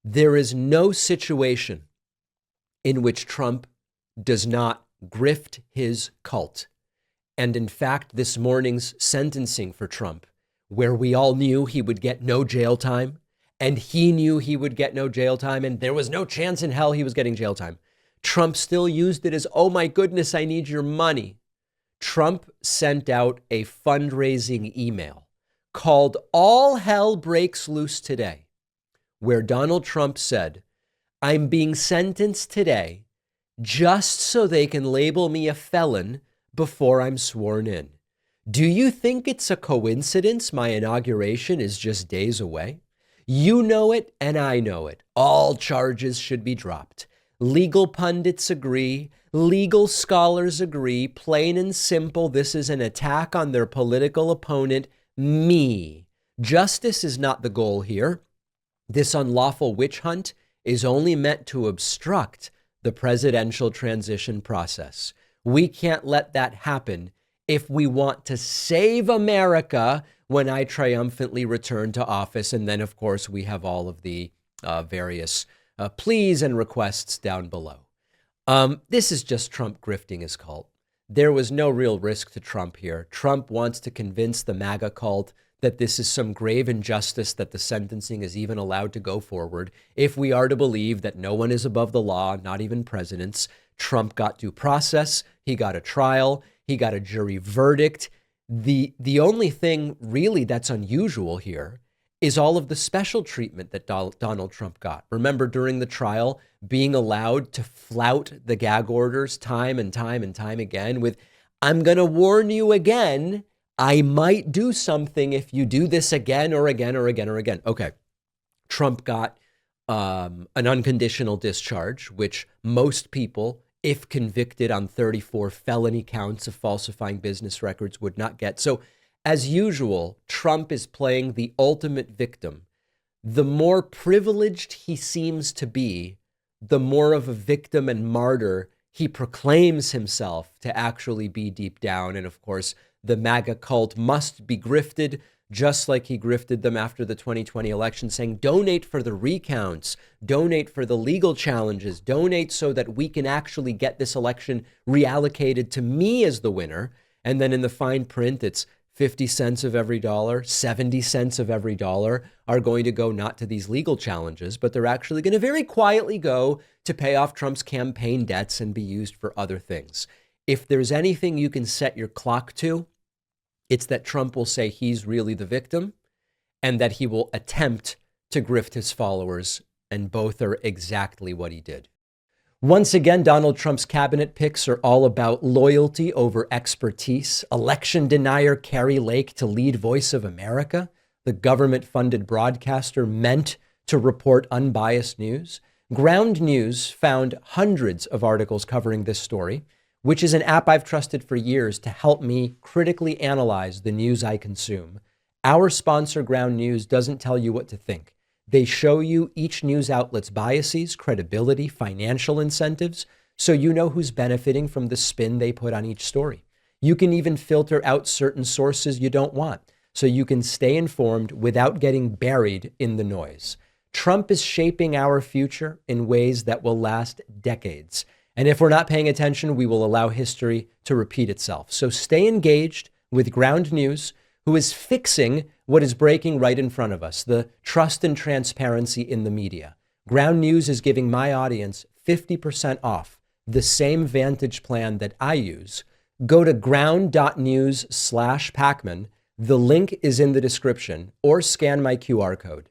There is no situation in which Trump does not grift his cult. And in fact, this morning's sentencing for Trump, where we all knew he would get no jail time, and he knew he would get no jail time, and there was no chance in hell he was getting jail time, Trump still used it as, oh my goodness, I need your money. Trump sent out a fundraising email called All Hell Breaks Loose Today, where Donald Trump said, I'm being sentenced today just so they can label me a felon before I'm sworn in. Do you think it's a coincidence my inauguration is just days away? You know it and I know it. All charges should be dropped. Legal pundits agree. Legal scholars agree. Plain and simple, this is an attack on their political opponent, me. Justice is not the goal here. This unlawful witch hunt is only meant to obstruct the presidential transition process. We can't let that happen if we want to save America when I triumphantly return to office. And then, of course, we have all of the various pleas and requests down below. This is just Trump grifting his cult. There was no real risk to Trump here. Trump wants to convince the MAGA cult that this is some grave injustice that the sentencing is even allowed to go forward. If we are to believe that no one is above the law, not even presidents, Trump got due process, he got a trial, he got a jury verdict. The only thing really that's unusual here is all of the special treatment that Donald Trump got. Remember, during the trial, being allowed to flout the gag orders time and time and time again with, I'm going to warn you again, I might do something if you do this again or again or again or again. Okay, Trump got an unconditional discharge, which most people, if convicted on 34 felony counts of falsifying business records, would not get. So as usual, Trump is playing the ultimate victim. The more privileged he seems to be, the more of a victim and martyr he proclaims himself to actually be deep down. And of course, the MAGA cult must be grifted, just like he grifted them after the 2020 election, saying, donate for the recounts, donate for the legal challenges, donate so that we can actually get this election reallocated to me as the winner. And then in the fine print, it's 50 cents of every dollar, 70 cents of every dollar are going to go not to these legal challenges, but they're actually going to very quietly go to pay off Trump's campaign debts and be used for other things. If there's anything you can set your clock to, it's that Trump will say he's really the victim and that he will attempt to grift his followers, and both are exactly what he did. Once again, Donald Trump's cabinet picks are all about loyalty over expertise. Election denier Carrie Lake to lead Voice of America, the government-funded broadcaster meant to report unbiased news. Ground News found hundreds of articles covering this story, which is an app I've trusted for years to help me critically analyze the news I consume. Our sponsor, Ground News, doesn't tell you what to think. They show you each news outlet's biases, credibility, financial incentives, so you know who's benefiting from the spin they put on each story. You can even filter out certain sources you don't want, so you can stay informed without getting buried in the noise. Trump is shaping our future in ways that will last decades. And if we're not paying attention, we will allow history to repeat itself. So stay engaged with Ground News, who is fixing what is breaking right in front of us, the trust and transparency in the media. Ground News is giving my audience 50% off the same Vantage plan that I use. Go to ground.news/Pacman. The link is in the description, or scan my QR code.